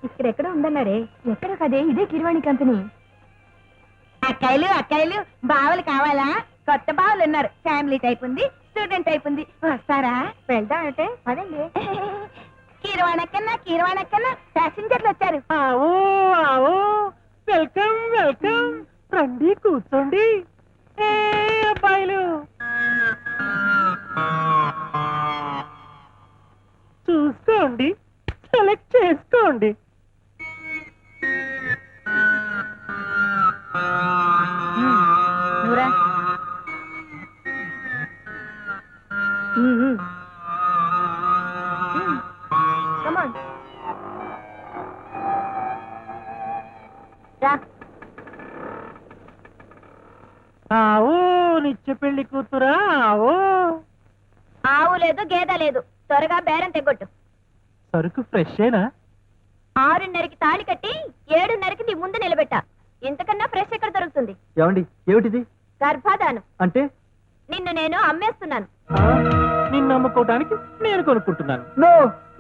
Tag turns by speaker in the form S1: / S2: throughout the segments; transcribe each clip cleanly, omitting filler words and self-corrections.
S1: ఇక్కడెక్కడ ఉందన్నారే? ఎక్కడ కదే? ఇదే కిరవాణి కంపెనీ. అక్కాయిలు బావలు కావాలా? కొత్త బావలు ఉన్నారు. ఫ్యామిలీ టైప్ ఉంది, స్టూడెంట్ టైప్ ఉంది. వస్తారా? వెళ్దాం అంటే అదండి. కీరవాణక్కన్నా ప్యాసింజర్లు వచ్చారు.
S2: వెల్కమ్ వెల్కమ్, రండి కూర్చోండి. అబ్బాయిలు చూసుకోండి, సెలెక్ట్ చేసుకోండి.
S1: నూరా కమాన్ రా.
S2: ఆవో నిత్య పెళ్లి కూతురా. ఆవో
S1: ఆవు లేదు, గేదె లేదు. త్వరగా బేరం తెగొట్టు.
S2: సరుకు ఫ్రెషేనా?
S1: 6:30కి తాళి కట్టి 7:30కి నీ ముందు నిలబెట్టా. ఇంతకన్నా ఫ్రెష్ ఎక్కడ దొరుకుతుంది?
S3: ఏమండి, ఏమిటిది?
S1: గర్భాధానం.
S3: అంటే
S1: నిన్ను నేను అమ్మేస్తున్నాను.
S2: నిన్ను అమ్ముకోవడానికి నేను కొనుక్కుంటున్నాను.
S3: నో,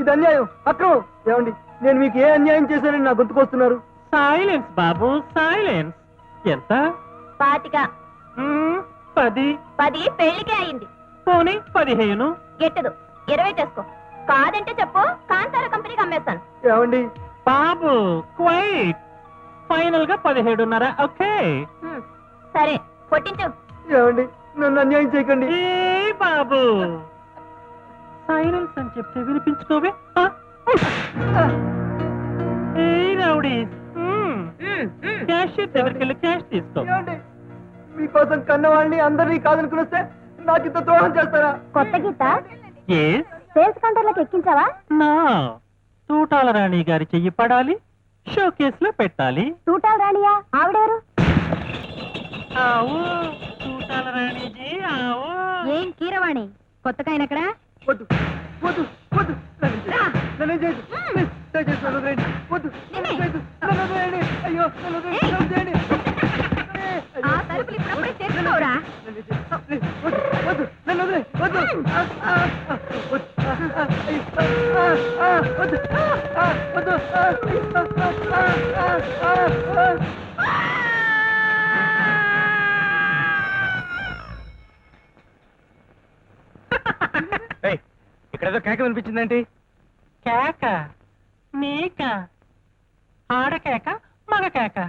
S3: ఇది అన్యాయం, అక్రమం. ఏమండి, నేను మీకు ఏ అన్యాయం చేశానని నా గుర్తుకొస్తున్నారు?
S2: సైలెన్స్ బాబు, సైలెన్స్. ఎంత?
S1: 25.
S2: 10.
S1: 10 పెళ్లికే అయింది.
S2: పోనీ 15.
S1: గెట్టదు, 20 చేసుకో. కాదంటే చెప్పు, కాంతార కంపెనీకి అమ్మేస్తాను.
S3: ఏమండి
S2: బాబు క్వైట్, ఫైనల్ గా 17.5. ఓకే
S1: సరే, కొట్టించు.
S3: ఏమండి, నన్ను అన్యాయం చేయకండి.
S2: ఏ బాబు, సైలెన్స్ అని చెప్తే వినిపించుకోవే. ఏ రౌడీ, క్యాష్ దగ్గరికి వెళ్ళి క్యాష్ తీసుకో.
S3: ఏమండి, మీకోసం కన్నవాళ్ళని అందరినీ కాదనుకుని వస్తే నాకు ఇంత ద్రోహం చేస్తారా?
S1: కొత్త గీత సేల్స్ కౌంటర్లకు ఎక్కించావా?
S2: నా తూటాల రాణి గారి చెయ్యి పడాలి, షో కేసులో పెట్టాలి.
S1: తూటాల రాణియా? ఆవిడెవరు?
S2: ఆవో తూటాల రాణిజీ, ఆవో.
S1: ఏం కీరవాణి, కొత్తగా ఎక్కడ?
S3: వద్దు వద్దు వద్దు, నన్ను చేయదు. ప్లీజ్, దయచేసి నన్ను వదిలేయండి. వద్దు, నన్ను చేయదు. నన్ను వదిలేయండి. అయ్యో, నన్ను వదిలేయండి. నన్ను వదిలేయండి.
S1: ఆ సరుకులు ఇప్పుడప్పుడే తెచ్చుకోరా?
S3: ప్లీజ్, వద్దు వద్దు, నన్ను వదిలే. వద్దు వద్దు, వద్దు.
S4: ఇక్కడేదో కేక వినిపించిందేంటి?
S2: కేక నీక, ఆడ కేక, మగ కేక,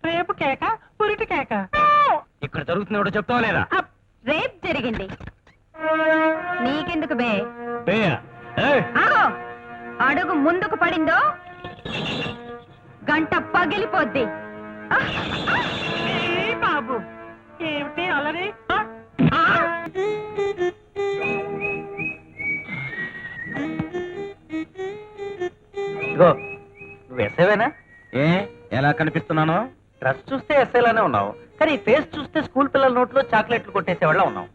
S2: రేపు కేక, పురిటి కేక.
S4: ఇక్కడ జరుగుతుంది చెప్తావా లేదా?
S1: రేప్ జరిగింది. నీకెందుకు బే? ఆగో, అడుగు ముందుకు పడిందో గంట పగిలిపోద్ది.
S2: ఏ బాబు, ఏమిటి అలరి?
S4: ఇదిగో, నువ్వు ఎస్ఐవేనా? ఏ, ఎలా కనిపిస్తున్నాను? డ్రెస్ చూస్తే ఎస్ఐలానే ఉన్నావు, కానీ ఫేస్ చూస్తే స్కూల్ పిల్లల నోట్లో చాక్లెట్లు కొట్టేసేవాళ్ళ ఉన్నావు.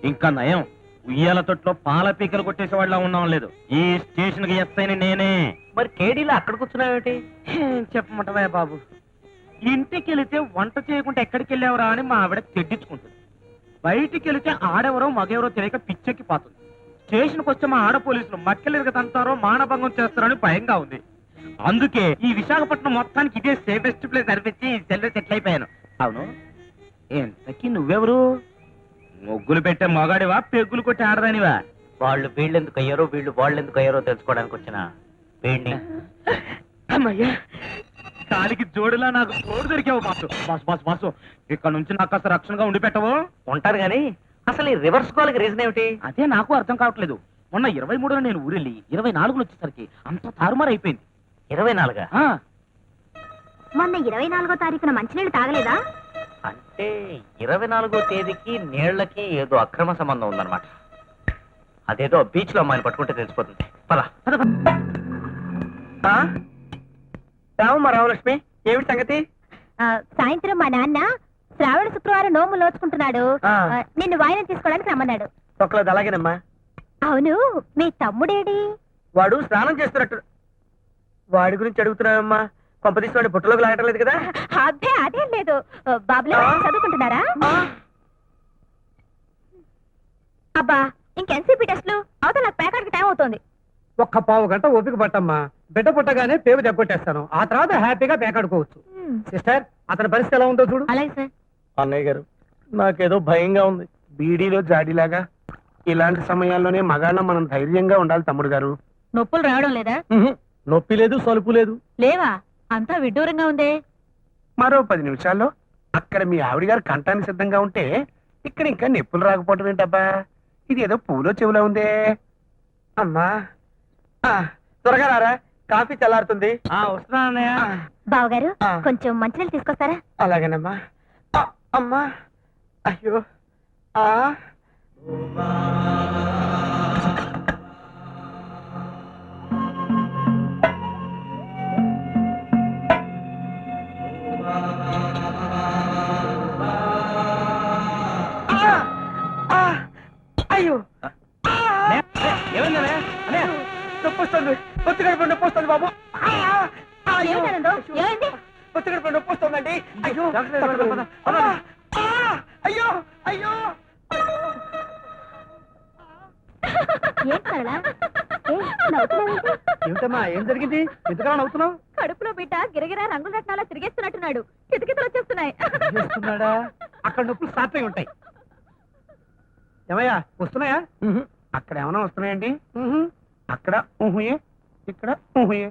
S4: ఇంకా నయం, ఉయ్యాల తొట్లో పాల పీకలు కొట్టేసేవాళ్ళ ఉన్నాం. లేదు, ఈ స్టేషన్ కి ఎస్ఐని నేనే. మరి కేడీలో అక్కడ కూర్చున్నావేంటి? చెప్పమంటవే బాబు. ఇంటికి వెళితే వంట చేయకుండా ఎక్కడికి వెళ్ళావురా అని మా ఆవిడ తెడ్డించుకుంటుంది. బయటికి వెళితే ఆడెవరో మగెవరో తెలియక పిచ్చెక్కి పోతుంది. స్టేషన్కి వచ్చే మా ఆడ పోలీసులు మక్కెలు తంతారో మానభంగం చేస్తారని భయంగా ఉంది. అందుకే ఈ విశాఖపట్నం మొత్తానికి ఇదే సేఫెస్ట్ ప్లేస్ అనిపించి సెల్ సెటిల్ అయిపోయాను. అవును, ఎంతకీ నువ్వెవరు? ముగ్గులు పెట్టే మగాడివా, పెగ్గులు కొట్టి ఆడదానివా? వాళ్ళు వీళ్ళెందుకు అయ్యారో, వీళ్ళు వాళ్ళెందుకు అయ్యారో తెలుసుకోవడానికి వచ్చిన వీడిని. అమ్మయ్యా, కాలికి జోడులా నాకు తోడు దొరికావు బాసు. బాసు బాసు బాసు, ఇక్కడ నుంచి నాకు కాస్త రక్షణగా ఉండి పెట్టవు? ఉంటారు గాని అసలు ఈ రివర్స్ కాల్కి రీజన్ ఏమిటి? అదే నాకు అర్థం కావట్లేదు. మొన్న 23న నేను ఊరెళ్ళి 24 వచ్చేసరికి అంత తారుమారు అయిపోయింది. 24?
S1: మొన్న 24వ తారీఖున మంచినీళ్ళు తాగలేదా?
S4: అంటే 24వ తేదీకి నీళ్లకి ఏదో అక్రమ సంబంధం ఉందన్నమాట. అదేదో బీచ్ లో అమ్మాయిని పట్టుకుంటే తెలిసిపోతుంది. పద రావమ్మా రామలక్ష్మి, ఏమిటి సంగతి?
S1: సాయంత్రం మా నాన్న శ్రావణ శుక్రవారం నోము నోచుకుంటున్నాడు. నిన్ను వాయినం తీసుకోవడానికి రమ్మన్నాడు.
S3: ఒక్కలేదు, అలాగేనమ్మా.
S1: అవును, మీ తమ్ముడేడి?
S3: వాడు స్నానం చేస్తున్నట్టు. వాడి గురించి అడుగుతున్నావమ్మా? కొంపదీసి వాడి బుట్టలోకి లాగటం లేదు కదా?
S1: అదే అదేం లేదు. బాబులో చదువుకుంటున్నారా? అబ్బా, ఇంకెన్సీపీ టెస్టులు అవతల నాకు పేకాడికి టైం అవుతోంది.
S3: ఒక్క పావు గంట ఓపిక పట్టమ్మా. బిడ్డ పుట్టగానే పేరు దెబ్బకొట్టేస్తాను. ఆ తర్వాత హ్యాపీగా పేకాడుకోవచ్చు. సిస్టర్, అతని పరిస్థితి ఎలా ఉందో చూడు.
S1: అలాగే సార్.
S5: అన్నయ్య గారు, నాకేదో భయంగా ఉంది.
S6: బీడీలో జాడీలాగా ఇలాంటి సమయాల్లోనే మగాళ్ళం మనం ధైర్యంగా ఉండాలి తమ్ముడు గారు.
S1: నొప్పులు రావడం లేదా?
S5: నొప్పి లేదు, సలుపు లేదు.
S1: లేవా? అంతా విడ్డూరంగా ఉందే.
S6: మరో 10 నిమిషాల్లో అక్కడ మీ ఆవిడ గారు కంటానికి సిద్ధంగా ఉంటే ఇక్కడ ఇంకా నొప్పులు రాకపోవటం ఏంటబ్బా? ఇది ఏదో పూలో చెవులో ఉందే.
S3: అమ్మా త్వరగా రారా, కాఫీ చల్లారుతుంది.
S5: వస్తున్నా అన్నయ్య.
S1: బావగారు
S3: ఆ.
S1: కొంచెం మంచినీళ్ళు తీసుకొస్తారా?
S3: అలాగేనమ్మా. అమ్మా అయ్యో అయ్యో
S5: ఏమైందన్నయ్య? అన్నయ్య,
S3: నొప్పి వస్తుంది. పొత్తిగడప నొప్పి వస్తుంది బాబు.
S1: ఏమిటనందో? ఏమైంది?
S3: పొత్తిగడప నొప్పి వస్తుందండి. అయ్యో
S5: డాక్టర్ దగ్గరికి వెళ్దాం, పద.
S3: అమ్మా. అయ్యో అయ్యో
S1: ఏం సరళ? నవ్వుతున్నావేంటి?
S3: ఏమిటమ్మా, ఏం జరిగింది? ఎందుకలా నవ్వుతున్నావు?
S1: కడుపులో బిడ్డ గిరగిరా రంగుల రత్నాలా తిరిగేస్తున్నట్టున్నాడు. కితకితలు వచ్చేస్తున్నాయి.
S3: చేస్తున్నాడా? అక్కడ నొప్పులు స్టార్ట్ అయి ఉంటాయి. ఏమయ్యా, వస్తున్నాయా?
S6: అక్కడ ఏమైనా వస్తున్నాయండి? అక్కడ ఊహుయే, ఇక్కడ ఊహుయే.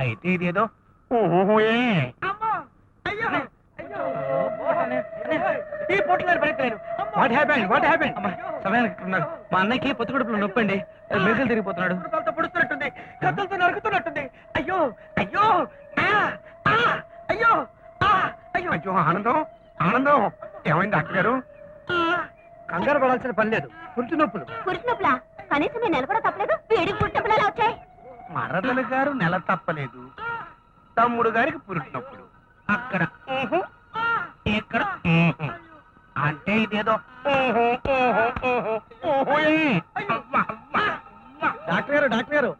S6: అయితే ఇదేదో ఊహుయే.
S3: ఈ పొట్టులాడు పడట్లేదు. What happened? What happened?
S5: సమయానికి ఉన్నాడు. మా అన్నయ్యకి పొత్తుకడుపులో నొప్పి అండి. మెడికల్ తిరిగిపోతున్నాడు.
S3: పొడుస్తున్నట్టుంది, కత్తులతో నరుకుతున్నట్టుంది. అయ్యో అయ్యో అయ్యో అయ్యో
S6: అయ్యో ఆనందం, ఆనందం. ఏమైంది డాక్టర్ గారు?
S3: కంగారు పడాల్సిన పని లేదు. పురుటి నొప్పులు.
S1: పురుషునొప్పులా? కనీసం నేను నెల కూడా తప్పలేదు. వేడికి పుట్టినప్పుడు ఎలా వచ్చాయి?
S6: మరదలు గారు నెల తప్పలేదు. తమ్ముడు గారికి పురుటినప్పుడు. అక్కడ ఊహు, ఇక్కడ ఊహు. అంటే ఇదేదో ఊహు, ఊహు, ఊహు, ఊహుయే. అవ్వ, అవ్వ, అవ్వ.
S5: డాక్టర్ గారు, డాక్టర్ గారు,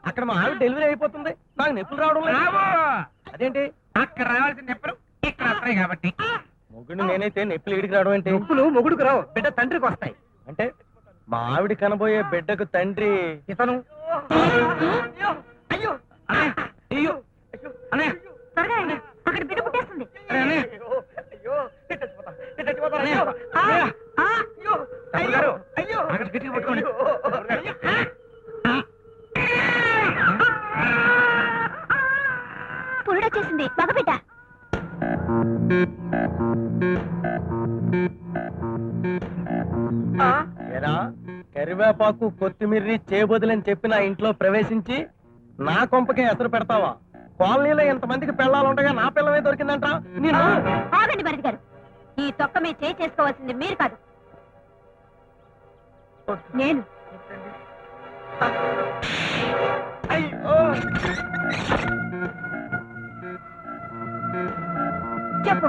S5: అక్కడ మా ఆవిడ డెలివరీ అయిపోతుంది. నాకు నొప్పులు రావడం లేదు.
S6: రావో.
S5: అదేంటి?
S6: అక్కడ రావాల్సిన నెప్పరు ఇక్కడ వస్తాయి కాబట్టి.
S5: మొగుడు నేనైతే నొప్పులు ఈడికి రావడం ఏంటి?
S3: నొప్పులు మొగుడుకు రావు, బిడ్డ తండ్రికి వస్తాయి.
S5: అంటే మా ఆవిడ కనబోయే బిడ్డకు తండ్రి
S3: ఇతను
S6: అయ్యో అయ్యో అయ్యో
S5: అన్నయ్య.
S1: త్వరగా రండి. అక్కడ బిడ్డ పుట్టేస్తుంది.
S5: అన్నయ్య.
S3: అయ్యో నేను చచ్చిపోతా, నేను చచ్చిపోతా.
S5: అన్నయ్య.
S3: అయ్యో.
S6: అయ్యో తమ్ముడు గారు, అక్కడ గట్టిగా పట్టుకోండి.
S1: పురుడొచ్చేసింది. మగబిడ్డ.
S5: ఏరా, కరివేపాకు కొత్తిమీర్రి చేయబోదులని చెప్పి నా ఇంట్లో ప్రవేశించి నా కొంపకే ఎసరు పెడతావా? కాలనీలో ఎంతమందికి పెళ్ళాలుండగా నా పిల్లమే దొరికిందంట. నేను
S1: ఆగండి భరత్ గారు. ఈ తొక్క మీద చేయి చేసుకోవాల్సింది మీరు కాదు, నేను.
S3: అయ్యో
S1: చెప్పు,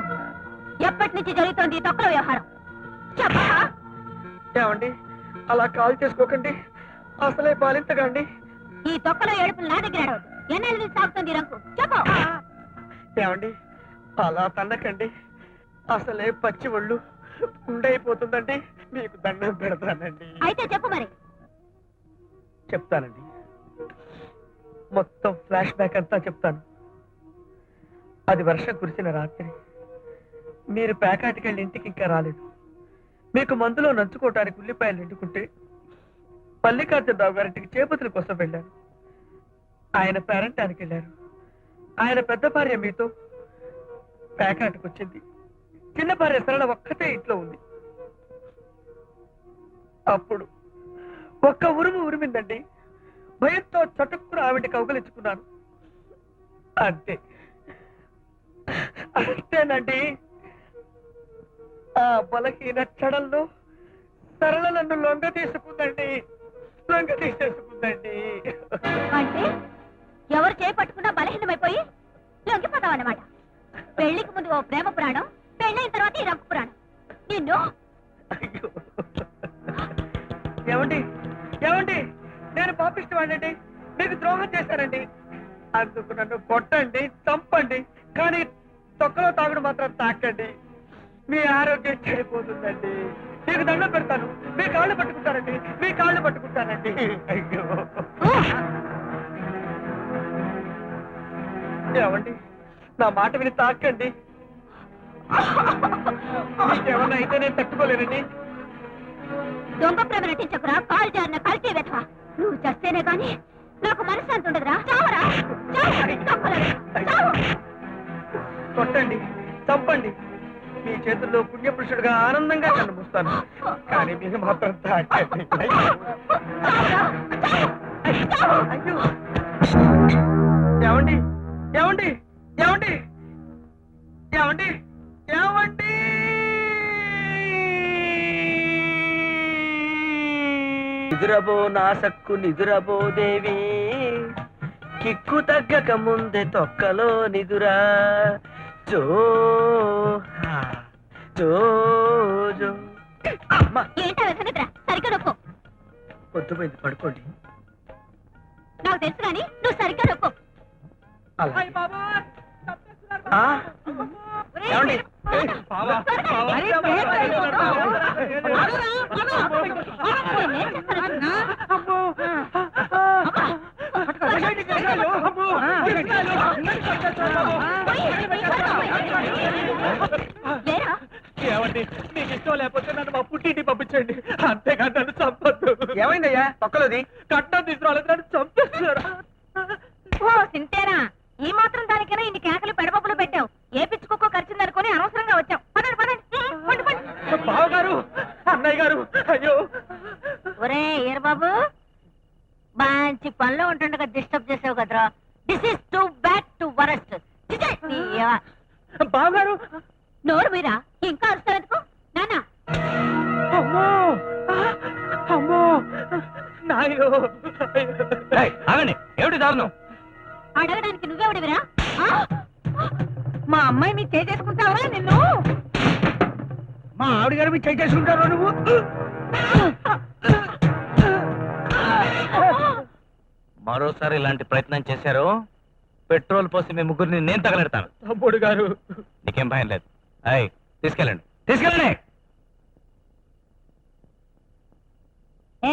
S1: ఎప్పటి నుంచి జరుగుతోంది ఈ తొక్కల వ్యవహారం? చెప్పా?
S3: ఏమండి, అలా కాల్ చేసుకోకండి. అసలే పాలించకండి.
S1: ఈ తొక్కలో ఏడుపులు నా దగ్గర అడవద్దు. ఎన్నెల నుంచి సాగుతుంది ఈ రంకు? చెప్పు.
S3: ఏమండి, అలా తన్నకండి. అసలే పచ్చి ఒళ్ళు ఉండైపోతుందండి. మీకు దండం పెడతానండి.
S1: అయితే చెప్పు మరి.
S3: చెప్తానండి, మొత్తం ఫ్లాష్ బ్యాక్ అంతా చెప్తాను. అది వర్షం కురిసిన రాత్రి. మీరు ప్యాకాటికెళ్ళి ఇంటికి ఇంకా రాలేదు. మీకు మందులో నంచుకోవటానికి ఉల్లిపాయలు నిండుకుంటే మల్లికార్జునరావు గారింటికి చేపతుల కోసం వెళ్ళాను. ఆయన పేరంటానికి వెళ్ళారు. ఆయన పెద్ద భార్య మీతో ప్యాకాటికి వచ్చింది. చిన్న భార్య సరళ ఒక్కతే ఇంట్లో ఉంది. అప్పుడు ఒక్క ఉరుము ఉరిమిందండి. భయంతో చటుక్కున ఆవిడ కౌగలించుకున్నాను. అంతే, అంతేనండి. ఆ బలహీన క్షణంలో సరళ నన్ను లొంగ తీసుకుందండి. లొంగ తీసేసుకుందండి.
S1: అంటే ఎవరు చేపట్టుకున్నా బలహీనమైపోయి లొంగిపోతావన్నమాట. పెళ్లికి ముందు ఓ ప్రేమ పురాణం, పెళ్ళైన తర్వాత ఈ రంకు పురాణం. నిన్ను
S3: అయ్యో. ఏమండి, ఏమండి, నేను పాపిష్టి వాడినండి. మీకు ద్రోహం చేశానండి. అందుకు నన్ను కొట్టండి, చంపండి, కానీ తొక్కలో తాగుడు మాత్రం తాకండి. మీ ఆరోగ్యం చెడిపోతుందండి. మీకు దండం పెడతాను. మీ కాళ్ళు పట్టుకుంటానండి. మీ కాళ్ళు పట్టుకుంటానండి. అయ్యో. ఏమండి నా మాట విని తాకండి. మీకేమన్నా అయితే నేను తట్టుకోలేనండి.
S1: దొంగ ప్రేమ నటించకురా, కాల్ జారిన కల్తీ వెధవా. నువ్వు చస్తేనే గాని నాకు మనశ్శాంతి ఉండదురా. చావరా, చావు, చంపలేరు, చావు.
S3: కొట్టండి, చంపండి, మీ చేతుల్లో పుణ్యపురుషుడిగా ఆనందంగా కనిపిస్తాను. కానీ మీకు మాత్రం తాకండి.
S1: చావురా, చావు, చావు.
S3: అయ్యో ఏమండి ఏమండి ఏమండి ఏమండి ఏమండి నిదురబో నా సక్కు నిదురబో దేవి, కిక్కు తగ్గక ముందే తొక్కలో నిదురా. జో జో జో. అమ్మా
S1: ఏంటా వ్యసనిద్ర, సరిగ్గా నొక్కు.
S3: పొద్దుపోయింది, పడుకోండి.
S1: నాకు తెలుసు కానీ నువ్వు సరిగ్గా నొక్కు.
S3: ఆ? ఏమండి?
S1: లేరా?
S3: ఏమండి మీకు ఇష్టం లేకపోతే నన్ను మా పుట్టింటి పంపించండి, అంతేకాదు నన్ను చంపద్దు. ఏమైందయ్యా తొక్కలోది? కట్టం తీసుకురాలేదు, నన్ను చంపేస్తున్నారు.
S1: ఓ సింతేనా, ఈ మాత్రం దానికైనా ఇన్ని కేకలు పెడబొబ్బలు పెట్టావు. ఏ పిచ్చుకోకో ఖర్చుందనుకొని అనవసరంగా వచ్చావు. పదండి పదండి, పండి పండి.
S3: బావగారు, అన్నయ్య గారు, అయ్యో.
S1: ఒరే ఏర్బాబు, మంచి పనిలో ఉంటుండగా డిస్టర్బ్ చేసావు కదరా. This is too bad to worst.
S3: బావగారు,
S1: నోరు మీరా, ఇంకా అరుస్తారెందుకు? నాన్న,
S3: అమ్మో అమ్మో నాయో.
S4: ఆగండి, ఏమిటి దారుణం?
S1: అడగడానికి నువ్వెవడివిరా? మా అమ్మాయి మీ చేసుకుంటావా నిన్ను?
S3: మా ఆవిడ గారు మీరు చేసుకుంటారో నువ్వు?
S4: మరోసారి ఇలాంటి ప్రయత్నం చేశారు, పెట్రోల్ పోసి మీ ముగ్గురిని నేను తగలెడతాను.
S3: తమ్ముడు గారు,
S4: నీకేం భయం లేదు. తీసుకెళ్ళండి తీసుకెళ్ళండి.